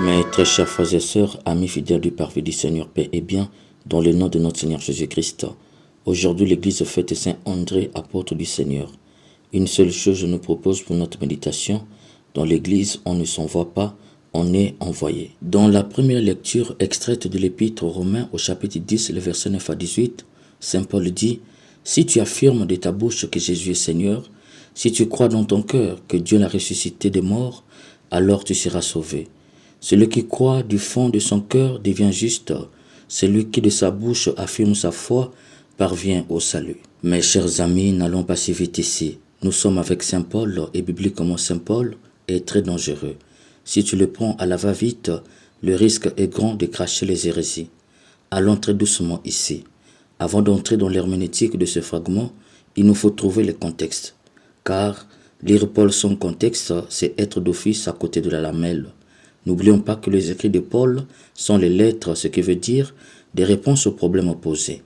Mes très chers frères et sœurs, amis fidèles du parvis du Seigneur, paix et bien, dans le nom de notre Seigneur Jésus-Christ. Aujourd'hui, l'Église fête Saint André, apôtre du Seigneur. Une seule chose je nous propose pour notre méditation. Dans l'Église, on ne s'envoie pas, on est envoyé. Dans la première lecture extraite de l'Épître aux Romains au chapitre 10, le verset 9 à 18, Saint Paul dit « Si tu affirmes de ta bouche que Jésus est Seigneur, si tu crois dans ton cœur que Dieu l'a ressuscité des morts, alors tu seras sauvé. Celui qui croit du fond de son cœur devient juste. Celui qui de sa bouche affirme sa foi parvient au salut. » Mes chers amis, n'allons pas si vite ici. Nous sommes avec Saint Paul et bibliquement Saint Paul est très dangereux. Si tu le prends à la va-vite, le risque est grand de cracher les hérésies. Allons très doucement ici. Avant d'entrer dans l'herméneutique de ce fragment, il nous faut trouver le contexte. Car lire Paul sans contexte, c'est être d'office à côté de la lamelle. N'oublions pas que les écrits de Paul sont les lettres, ce qui veut dire des réponses aux problèmes opposés.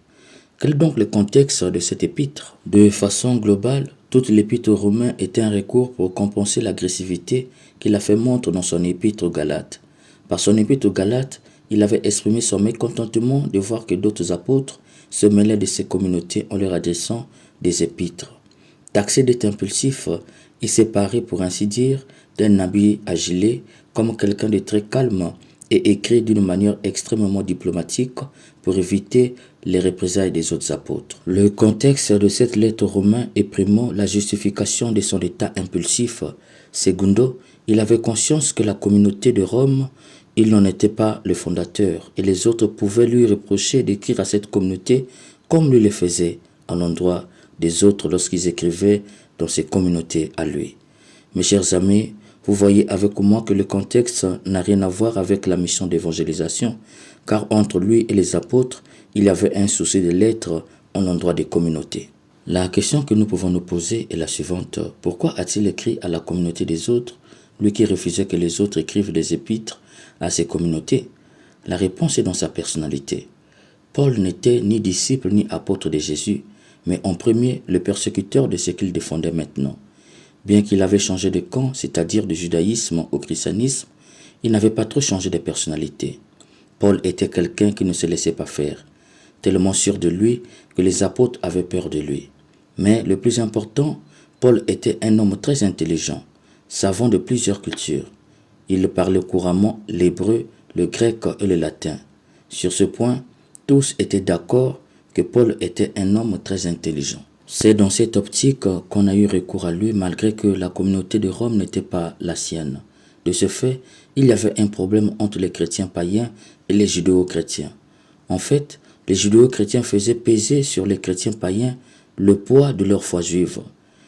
Quel est donc le contexte de cette épître? De façon globale, toute l'épître aux Romains était un recours pour compenser l'agressivité qu'il a fait montre dans son épître aux Galates. Par son épître aux Galates, il avait exprimé son mécontentement de voir que d'autres apôtres se mêlaient de ces communautés en leur adressant des épîtres. Taxé d'être impulsif, il s'est paré, pour ainsi dire, d'un habit à gilet, comme quelqu'un de très calme, et écrit d'une manière extrêmement diplomatique pour éviter les représailles des autres apôtres. Le contexte de cette lettre aux Romains est primo la justification de son état impulsif. Secundo, il avait conscience que la communauté de Rome, il n'en était pas le fondateur, et les autres pouvaient lui reprocher d'écrire à cette communauté comme lui le faisait à l'endroit des autres lorsqu'ils écrivaient dans ces communautés à lui. Mes chers amis, vous voyez avec moi que le contexte n'a rien à voir avec la mission d'évangélisation, car entre lui et les apôtres, il y avait un souci de l'être en l'endroit des communautés. La question que nous pouvons nous poser est la suivante. Pourquoi a-t-il écrit à la communauté des autres, lui qui refusait que les autres écrivent des épîtres à ces communautés? La réponse est dans sa personnalité. Paul n'était ni disciple ni apôtre de Jésus, mais en premier le persécuteur de ce qu'il défendait maintenant. Bien qu'il avait changé de camp, c'est-à-dire du judaïsme au christianisme, il n'avait pas trop changé de personnalité. Paul était quelqu'un qui ne se laissait pas faire, tellement sûr de lui que les apôtres avaient peur de lui. Mais le plus important, Paul était un homme très intelligent, savant de plusieurs cultures. Il parlait couramment l'hébreu, le grec et le latin. Sur ce point, tous étaient d'accord que Paul était un homme très intelligent. C'est dans cette optique qu'on a eu recours à lui malgré que la communauté de Rome n'était pas la sienne. De ce fait, il y avait un problème entre les chrétiens païens et les judéo-chrétiens. En fait, les judéo-chrétiens faisaient peser sur les chrétiens païens le poids de leur foi juive,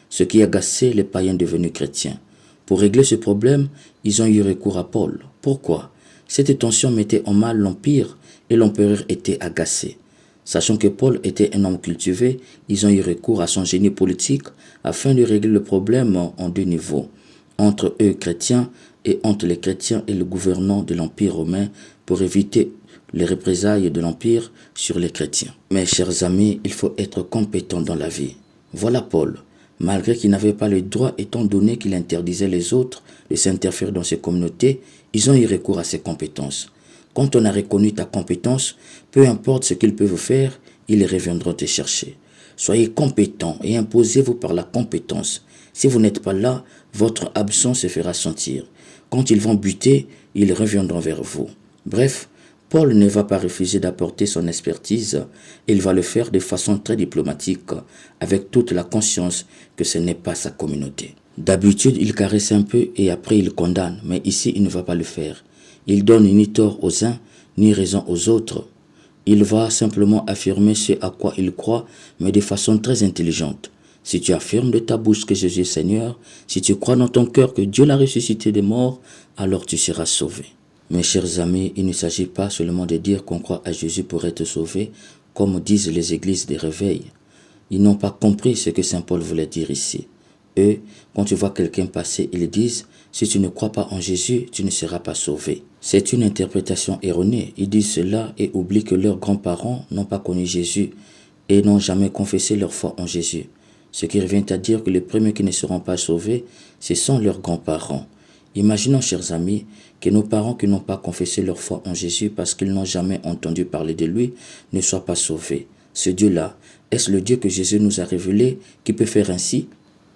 ce qui agaçait les païens devenus chrétiens. Pour régler ce problème, ils ont eu recours à Paul. Pourquoi? Cette tension mettait en mal l'empire et l'empereur était agacé. Sachant que Paul était un homme cultivé, ils ont eu recours à son génie politique afin de régler le problème en deux niveaux, entre eux chrétiens et entre les chrétiens et le gouvernant de l'Empire romain pour éviter les représailles de l'Empire sur les chrétiens. Mes chers amis, il faut être compétent dans la vie. Voilà Paul. Malgré qu'il n'avait pas le droit étant donné qu'il interdisait les autres de s'interférer dans ces communautés, ils ont eu recours à ses compétences. Quand on a reconnu ta compétence, peu importe ce qu'ils peuvent faire, ils reviendront te chercher. Soyez compétents et imposez-vous par la compétence. Si vous n'êtes pas là, votre absence se fera sentir. Quand ils vont buter, ils reviendront vers vous. Bref, Paul ne va pas refuser d'apporter son expertise, il va le faire de façon très diplomatique, avec toute la conscience que ce n'est pas sa communauté. D'habitude, il caresse un peu et après il condamne, mais ici il ne va pas le faire. Il donne ni tort aux uns, ni raison aux autres. Il va simplement affirmer ce à quoi il croit, mais de façon très intelligente. Si tu affirmes de ta bouche que Jésus est Seigneur, si tu crois dans ton cœur que Dieu l'a ressuscité des morts, alors tu seras sauvé. Mes chers amis, il ne s'agit pas seulement de dire qu'on croit à Jésus pour être sauvé, comme disent les églises des réveils. Ils n'ont pas compris ce que Saint Paul voulait dire ici. Eux, quand tu vois quelqu'un passer, ils disent « Si tu ne crois pas en Jésus, tu ne seras pas sauvé ». C'est une interprétation erronée. Ils disent cela et oublient que leurs grands-parents n'ont pas connu Jésus et n'ont jamais confessé leur foi en Jésus. Ce qui revient à dire que les premiers qui ne seront pas sauvés, ce sont leurs grands-parents. Imaginons, chers amis, que nos parents qui n'ont pas confessé leur foi en Jésus parce qu'ils n'ont jamais entendu parler de lui ne soient pas sauvés. Ce Dieu-là, est-ce le Dieu que Jésus nous a révélé qui peut faire ainsi?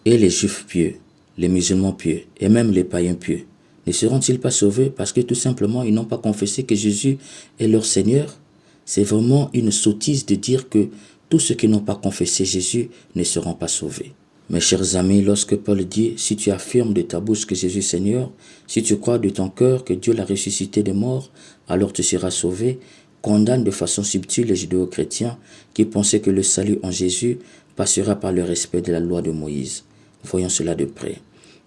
Et les Juifs pieux, les musulmans pieux et même les païens pieux, ne seront-ils pas sauvés parce que tout simplement ils n'ont pas confessé que Jésus est leur Seigneur? C'est vraiment une sottise de dire que tous ceux qui n'ont pas confessé Jésus ne seront pas sauvés. Mes chers amis, lorsque Paul dit « Si tu affirmes de ta bouche que Jésus est Seigneur, si tu crois de ton cœur que Dieu l'a ressuscité des morts, alors tu seras sauvé », condamne de façon subtile les judéo-chrétiens qui pensaient que le salut en Jésus passera par le respect de la loi de Moïse. Voyons cela de près.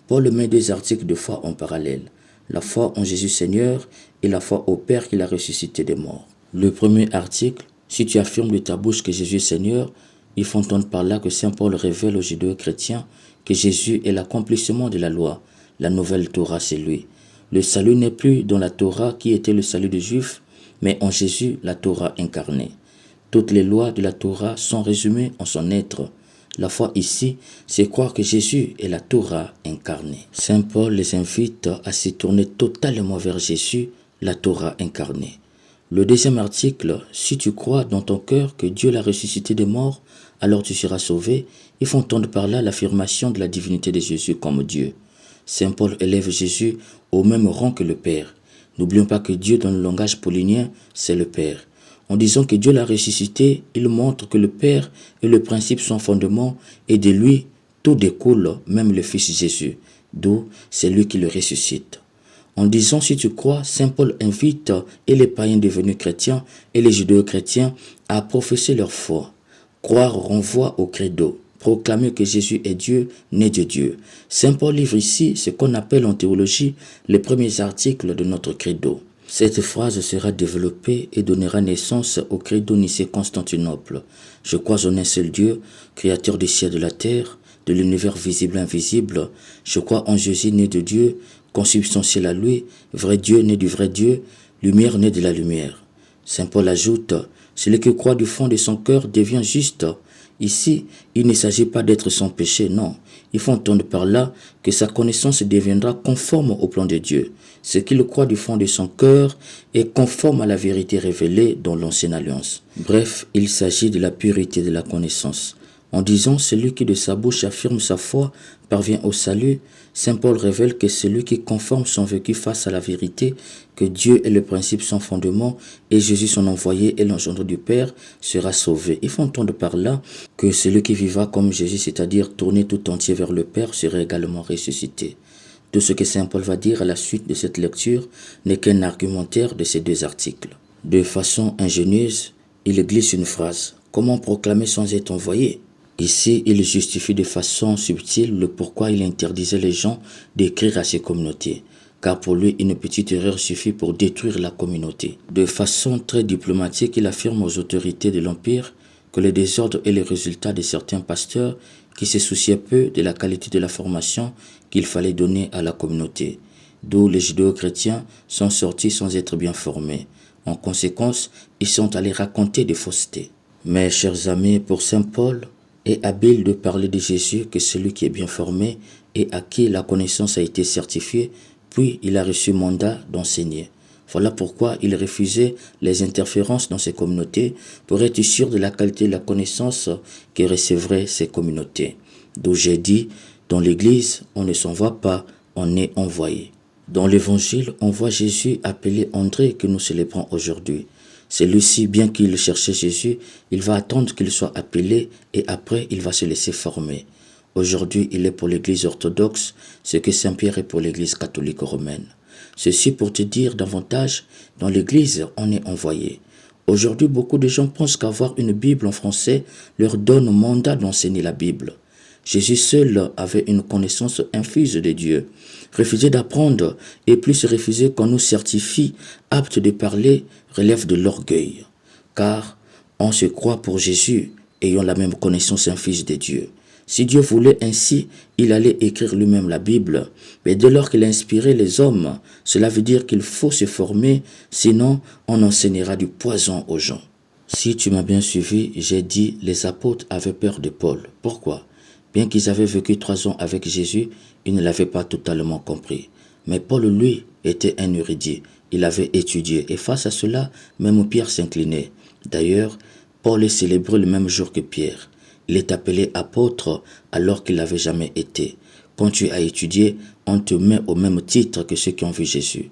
Paul met deux articles de foi en parallèle, la foi en Jésus Seigneur et la foi au Père qui l'a ressuscité des morts. Le premier article, si tu affirmes de ta bouche que Jésus est Seigneur, il faut entendre par là que Saint Paul révèle aux judéo-chrétiens que Jésus est l'accomplissement de la loi. La nouvelle Torah, c'est lui. Le salut n'est plus dans la Torah qui était le salut des Juifs, mais en Jésus, la Torah incarnée. Toutes les lois de la Torah sont résumées en son être. La foi ici, c'est croire que Jésus est la Torah incarnée. Saint Paul les invite à se tourner totalement vers Jésus, la Torah incarnée. Le deuxième article, si tu crois dans ton cœur que Dieu l'a ressuscité des morts, alors tu seras sauvé. Il faut entendre par là l'affirmation de la divinité de Jésus comme Dieu. Saint Paul élève Jésus au même rang que le Père. N'oublions pas que Dieu, dans le langage paulinien, c'est le Père. En disant que Dieu l'a ressuscité, il montre que le Père est le principe sans fondement et de lui, tout découle, même le Fils Jésus, d'où c'est lui qui le ressuscite. En disant si tu crois, Saint Paul invite et les païens devenus chrétiens et les judéo-chrétiens à professer leur foi. Croire renvoie au credo. Proclamer que Jésus est Dieu, né de Dieu. Saint Paul livre ici ce qu'on appelle en théologie les premiers articles de notre credo. Cette phrase sera développée et donnera naissance au credo Nicée-Constantinople. Je crois en un seul Dieu, créateur des cieux et de la terre, de l'univers visible et invisible. Je crois en Jésus né de Dieu, consubstantiel à lui, vrai Dieu né du vrai Dieu, lumière née de la lumière. Saint Paul ajoute, celui qui croit du fond de son cœur devient juste. Ici, il ne s'agit pas d'être sans péché, non. Il faut entendre par là que sa connaissance deviendra conforme au plan de Dieu. Ce qu'il croit du fond de son cœur est conforme à la vérité révélée dans l'ancienne alliance. Bref, il s'agit de la pureté de la connaissance. En disant celui qui de sa bouche affirme sa foi parvient au salut, Saint Paul révèle que celui qui conforme son vécu face à la vérité, que Dieu est le principe sans fondement et Jésus son envoyé et l'engendre du Père sera sauvé. Il faut entendre par là que celui qui vivra comme Jésus, c'est-à-dire tourné tout entier vers le Père, sera également ressuscité. Tout ce que Saint Paul va dire à la suite de cette lecture n'est qu'un argumentaire de ces deux articles. De façon ingénieuse, il glisse une phrase. Comment proclamer sans être envoyé? Ici, il justifie de façon subtile le pourquoi il interdisait les gens d'écrire à ses communautés, car pour lui, une petite erreur suffit pour détruire la communauté. De façon très diplomatique, il affirme aux autorités de l'Empire que le désordre est le résultat de certains pasteurs qui se souciaient peu de la qualité de la formation qu'il fallait donner à la communauté, d'où les judéo-chrétiens sont sortis sans être bien formés. En conséquence, ils sont allés raconter des faussetés. Mais, chers amis, pour Saint Paul, est habile de parler de Jésus que celui qui est bien formé et à qui la connaissance a été certifiée, puis il a reçu mandat d'enseigner. Voilà pourquoi il refusait les interférences dans ces communautés pour être sûr de la qualité de la connaissance que recevraient ces communautés. D'où j'ai dit, dans l'Église, on ne s'envoie pas, on est envoyé. Dans l'Évangile, on voit Jésus appeler André que nous célébrons aujourd'hui. Celui-ci, bien qu'il cherchait Jésus, il va attendre qu'il soit appelé et après il va se laisser former. Aujourd'hui, il est pour l'Église orthodoxe ce que Saint Pierre est pour l'Église catholique romaine. Ceci pour te dire davantage, dans l'Église, on est envoyé. Aujourd'hui, beaucoup de gens pensent qu'avoir une Bible en français leur donne mandat d'enseigner la Bible. Jésus seul avait une connaissance infuse de Dieu. Refuser d'apprendre et plus refuser qu'on nous certifie aptes de parler relève de l'orgueil. Car on se croit pour Jésus ayant la même connaissance infuse de Dieu. Si Dieu voulait ainsi, il allait écrire lui-même la Bible. Mais dès lors qu'il a inspiré les hommes, cela veut dire qu'il faut se former, sinon on enseignera du poison aux gens. Si tu m'as bien suivi, j'ai dit les apôtres avaient peur de Paul. Pourquoi? Bien qu'ils avaient vécu 3 ans avec Jésus, ils ne l'avaient pas totalement compris. Mais Paul, lui, était un érudit. Il avait étudié et face à cela, même Pierre s'inclinait. D'ailleurs, Paul est célébré le même jour que Pierre. Il est appelé apôtre alors qu'il n'avait jamais été. Quand tu as étudié, on te met au même titre que ceux qui ont vu Jésus.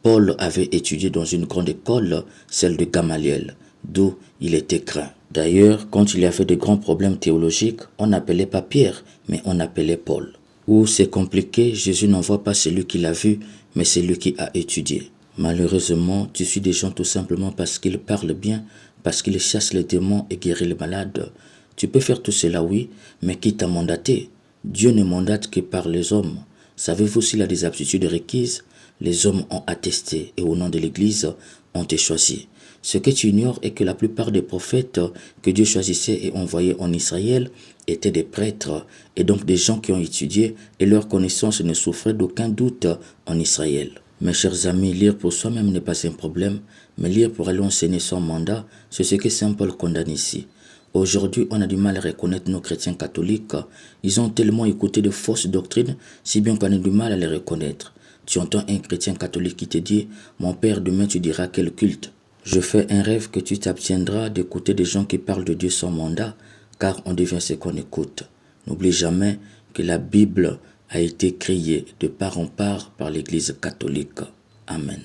Paul avait étudié dans une grande école, celle de Gamaliel, d'où il était craint. D'ailleurs, quand il y avait de grands problèmes théologiques, on n'appelait pas Pierre, mais on appelait Paul. Où c'est compliqué, Jésus n'envoie pas celui qui l'a vu, mais celui qui a étudié. Malheureusement, tu suis des gens tout simplement parce qu'ils parlent bien, parce qu'ils chassent les démons et guérissent les malades. Tu peux faire tout cela, oui, mais qui t'a mandaté? Dieu ne mandate que par les hommes. Savez-vous s'il a des aptitudes requises? Les hommes ont attesté et au nom de l'Église ont été choisis. Ce que tu ignores est que la plupart des prophètes que Dieu choisissait et envoyait en Israël étaient des prêtres et donc des gens qui ont étudié et leur connaissance ne souffrait d'aucun doute en Israël. Mes chers amis, lire pour soi-même n'est pas un problème, mais lire pour aller enseigner son mandat, c'est ce que Saint Paul condamne ici. Aujourd'hui, on a du mal à reconnaître nos chrétiens catholiques. Ils ont tellement écouté de fausses doctrines, si bien qu'on a du mal à les reconnaître. Tu entends un chrétien catholique qui te dit « Mon père, demain tu diras quel culte ?» Je fais un rêve que tu t'abstiendras d'écouter des gens qui parlent de Dieu sans mandat, car on devient ce qu'on écoute. N'oublie jamais que la Bible a été créée de part en part par l'Église catholique. Amen.